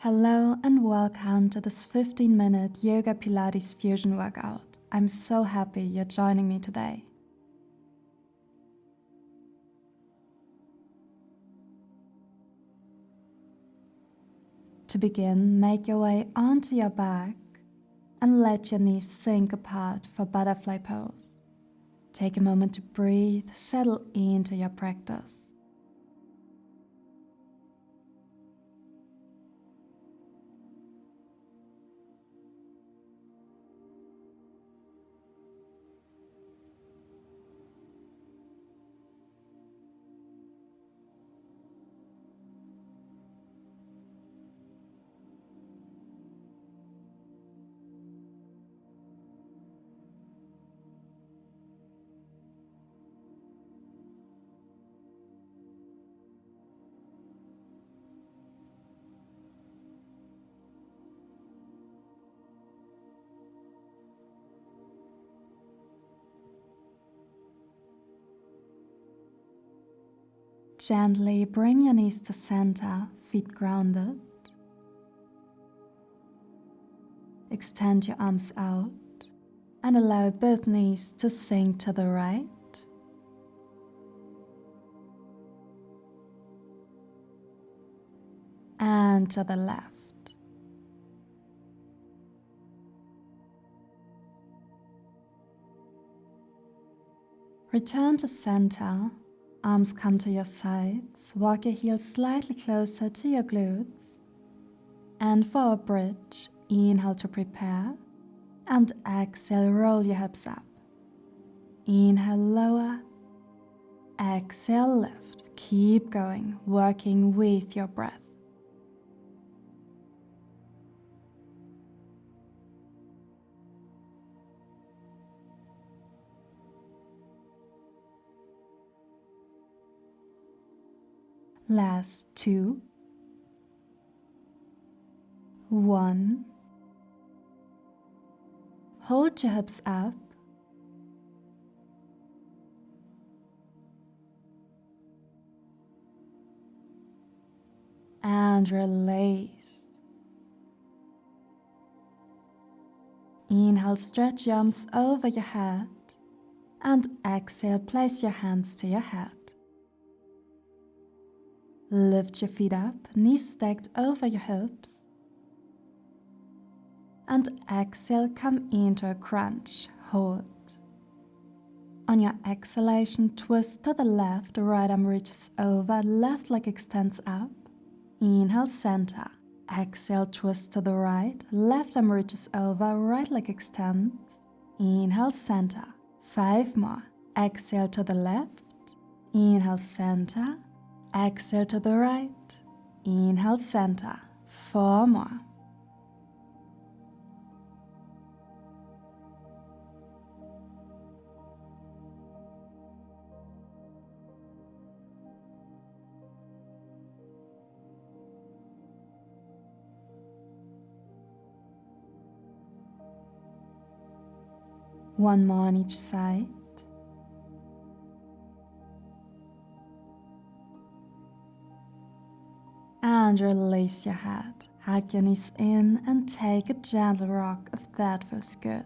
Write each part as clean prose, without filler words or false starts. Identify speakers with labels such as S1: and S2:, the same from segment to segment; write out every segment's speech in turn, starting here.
S1: Hello and welcome to this 15-minute Yoga Pilates fusion workout. I'm so happy you're joining me today. To begin, make your way onto your back and let your knees sink apart for butterfly pose. Take a moment to breathe, settle into your practice. Gently bring your knees to center, feet grounded. Extend your arms out and allow both knees to sink to the right and to the left. Return to center. Arms come to your sides, walk your heels slightly closer to your glutes. And for a bridge, inhale to prepare, and exhale, roll your hips up. Inhale, lower, exhale, lift. Keep going, working with your breath. Last 2, 1. Hold your hips up. And release. Inhale, stretch your arms over your head. And exhale, place your hands to your head. Lift your feet up, knees stacked over your hips. And exhale, come into a crunch. Hold. On your exhalation, twist to the left, right arm reaches over, left leg extends up. Inhale, center. Exhale, twist to the right, left arm reaches over, right leg extends. Inhale, center. 5 more. Exhale to the left. Inhale, center. Exhale to the right. Inhale, center. 4 more. One more on each side. And release your head. Hug your knees in and take a gentle rock if that feels good.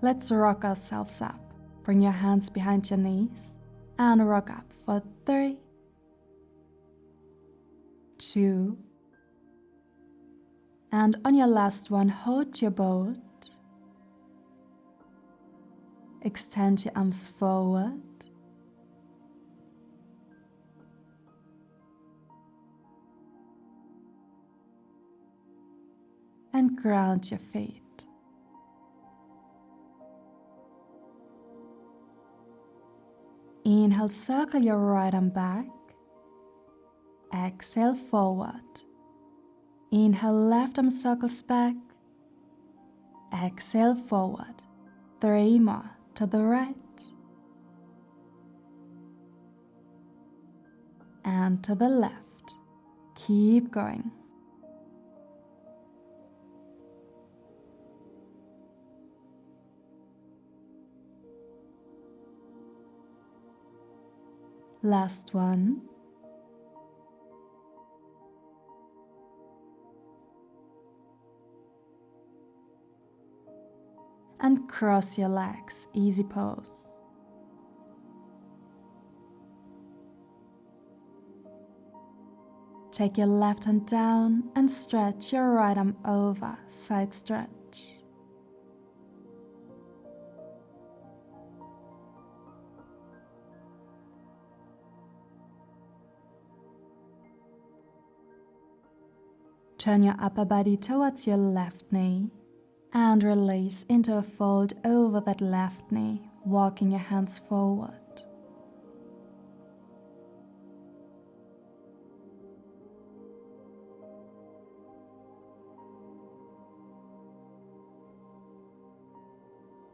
S1: Let's rock ourselves up. Bring your hands behind your knees and rock up for 3, 2, and on your last one, hold your boat. Extend your arms forward. And ground your feet. Inhale, circle your right arm back. Exhale, forward. Inhale, left arm circles back. Exhale, forward. 3 more to the right. And to the left. keep going. Last one. And cross your legs, easy pose. Take your left hand down and stretch your right arm over, side stretch. Turn your upper body towards your left knee and release into a fold over that left knee, walking your hands forward.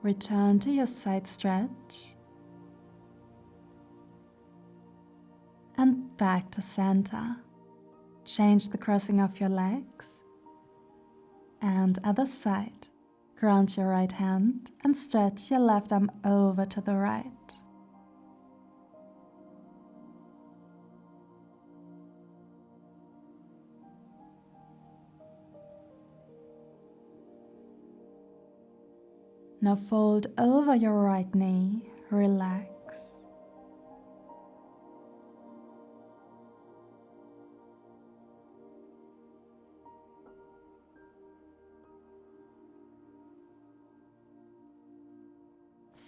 S1: Return to your side stretch and back to center. Change the crossing of your legs and other side. Ground your right hand and stretch your left arm over to the right. Now fold over your right knee, relax.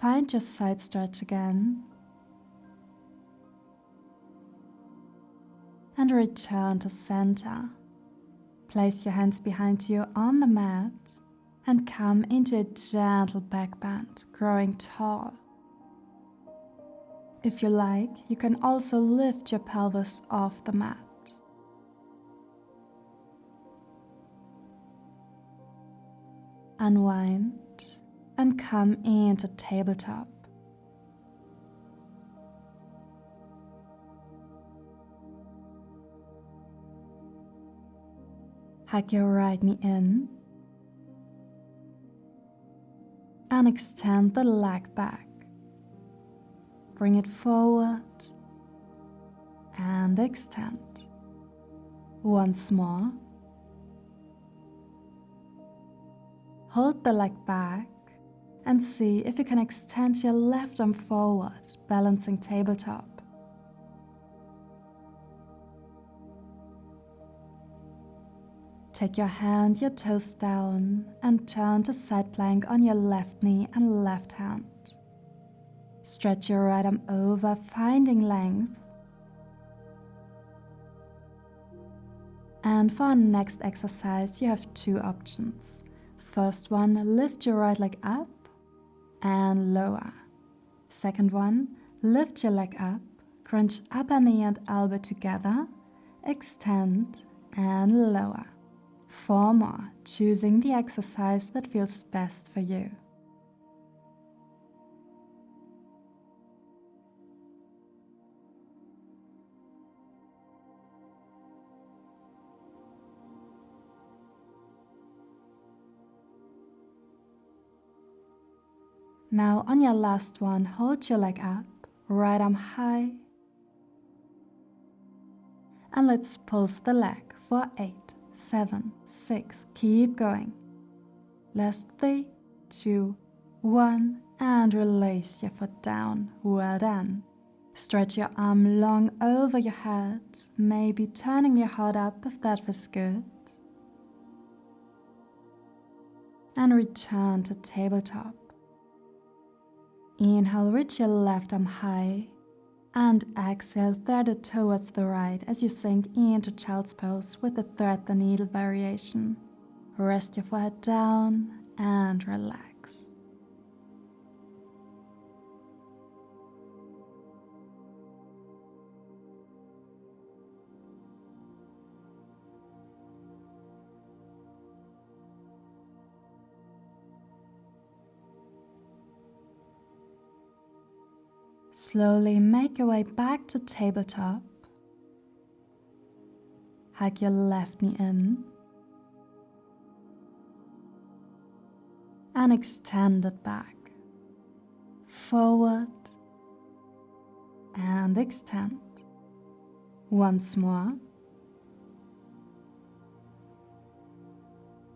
S1: Find your side stretch again. And return to center. Place your hands behind you on the mat and come into a gentle back bend, growing tall. If you like, you can also lift your pelvis off the mat. Unwind and come into tabletop. Hug your right knee in and extend the leg back. Bring it forward and extend. Once more. Hold the leg back and see if you can extend your left arm forward, balancing tabletop. Take your hand, your toes down, and turn to side plank on your left knee and left hand. Stretch your right arm over, finding length. And for our next exercise, you have two options. First one, lift your right leg up and lower. Second one, lift your leg up, crunch upper knee and elbow together, extend and lower. 4 more, choosing the exercise that feels best for you. Now on your last one, hold your leg up, right arm high. And let's pulse the leg for 8, 7, 6, keep going. Last 3, 2, 1, and release your foot down. Well done. Stretch your arm long over your head, maybe turning your heart up if that feels good. And return to tabletop. Inhale, reach your left arm high, and exhale, thread it towards the right as you sink into child's pose with the thread the needle variation. Rest your forehead down and relax. Slowly make your way back to tabletop. hug your left knee in and extend it back, forward and extend. Once more.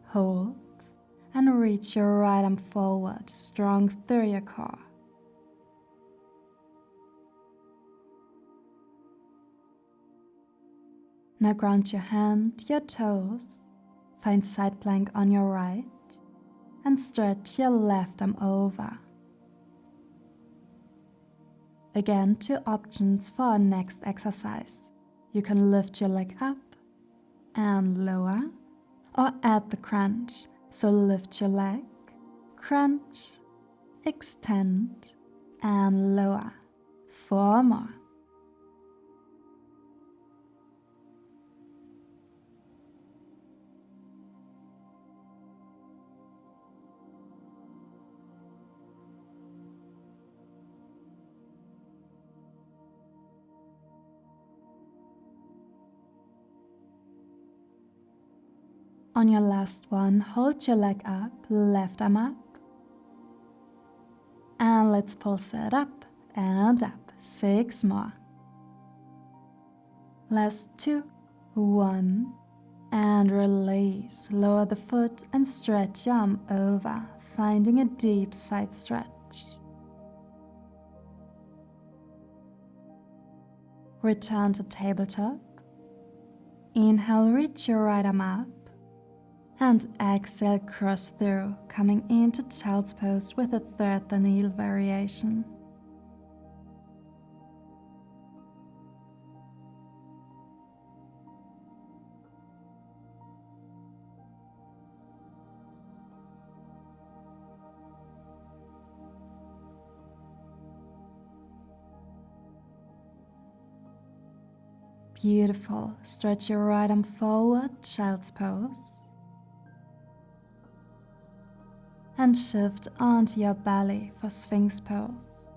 S1: Hold and reach your right arm forward, strong through your core. Now ground your hand, your toes, find side plank on your right and stretch your left arm over. Again, two options for our next exercise. You can lift your leg up and lower, or add the crunch. So lift your leg, crunch, extend and lower. 4 more. On your last one, hold your leg up, left arm up. And let's pulse it up and up. 6 more. Last 2, 1. And release. Lower the foot and stretch your arm over, finding a deep side stretch. Return to tabletop. Inhale, reach your right arm up. And exhale, cross through, coming into child's pose with a third kneel variation. Beautiful. Stretch your right arm forward, child's pose. And shift onto your belly for Sphinx pose.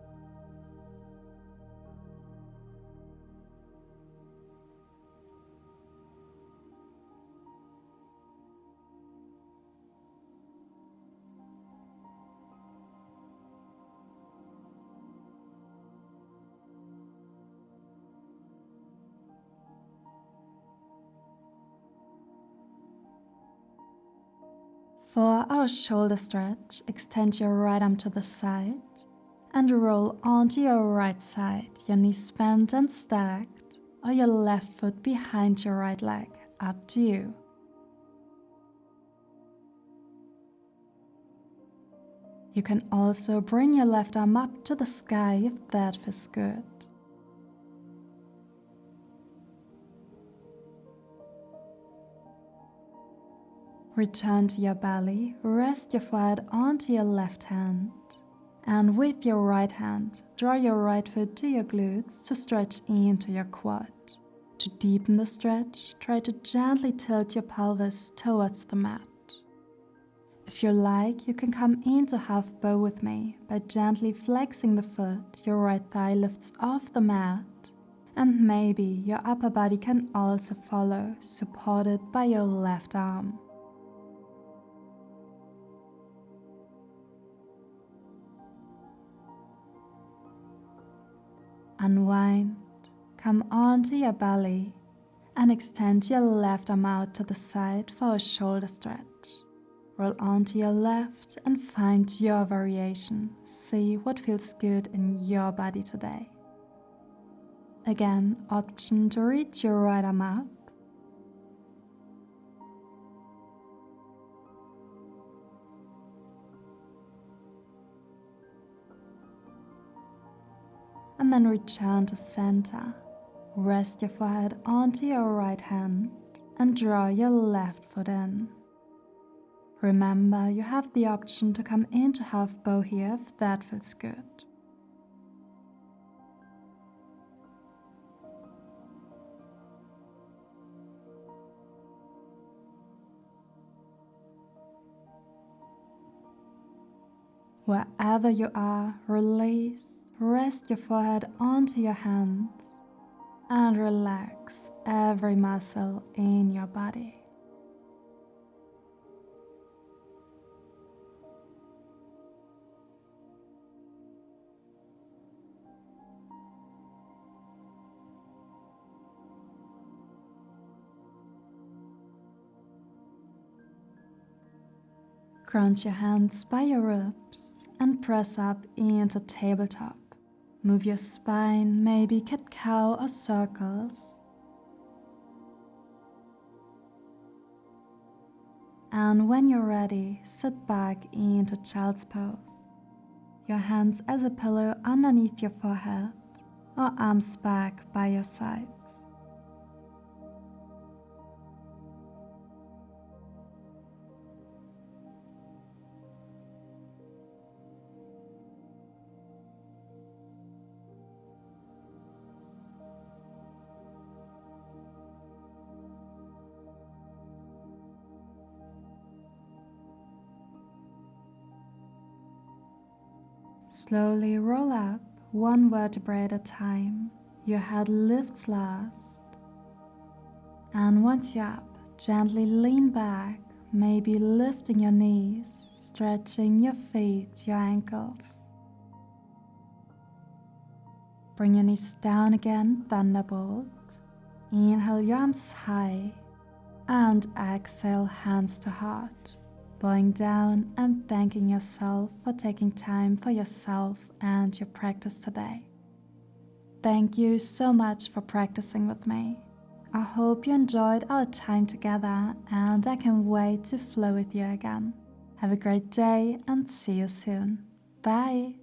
S1: For our shoulder stretch, extend your right arm to the side and roll onto your right side, your knees bent and stacked, or your left foot behind your right leg, up to you. You can also bring your left arm up to the sky if that feels good. Return to your belly, rest your forehead onto your left hand, and with your right hand, draw your right foot to your glutes to stretch into your quad. To deepen the stretch, try to gently tilt your pelvis towards the mat. If you like, you can come into half bow with me by gently flexing the foot, your right thigh lifts off the mat, and maybe your upper body can also follow, supported by your left arm. Unwind, come onto your belly and extend your left arm out to the side for a shoulder stretch. Roll onto your left and find your variation. See what feels good in your body today. Again, option to reach your right arm up. And then return to center. Rest your forehead onto your right hand and draw your left foot in. Remember, you have the option to come into half bow here if that feels good. Wherever you are, release. Rest your forehead onto your hands and relax every muscle in your body. Crunch your hands by your ribs and press up into tabletop. Move your spine, maybe cat-cow or circles. And when you're ready, sit back into child's pose. Your hands as a pillow underneath your forehead or arms back by your sides. Slowly roll up one vertebrae at a time. Your head lifts last. And once you're up, gently lean back, maybe lifting your knees, stretching your feet, your ankles. Bring your knees down again, thunderbolt. Inhale your arms high and exhale hands to heart. Bowing down and thanking yourself for taking time for yourself and your practice today. Thank you so much for practicing with me. I hope you enjoyed our time together and I can't wait to flow with you again. Have a great day and see you soon. Bye!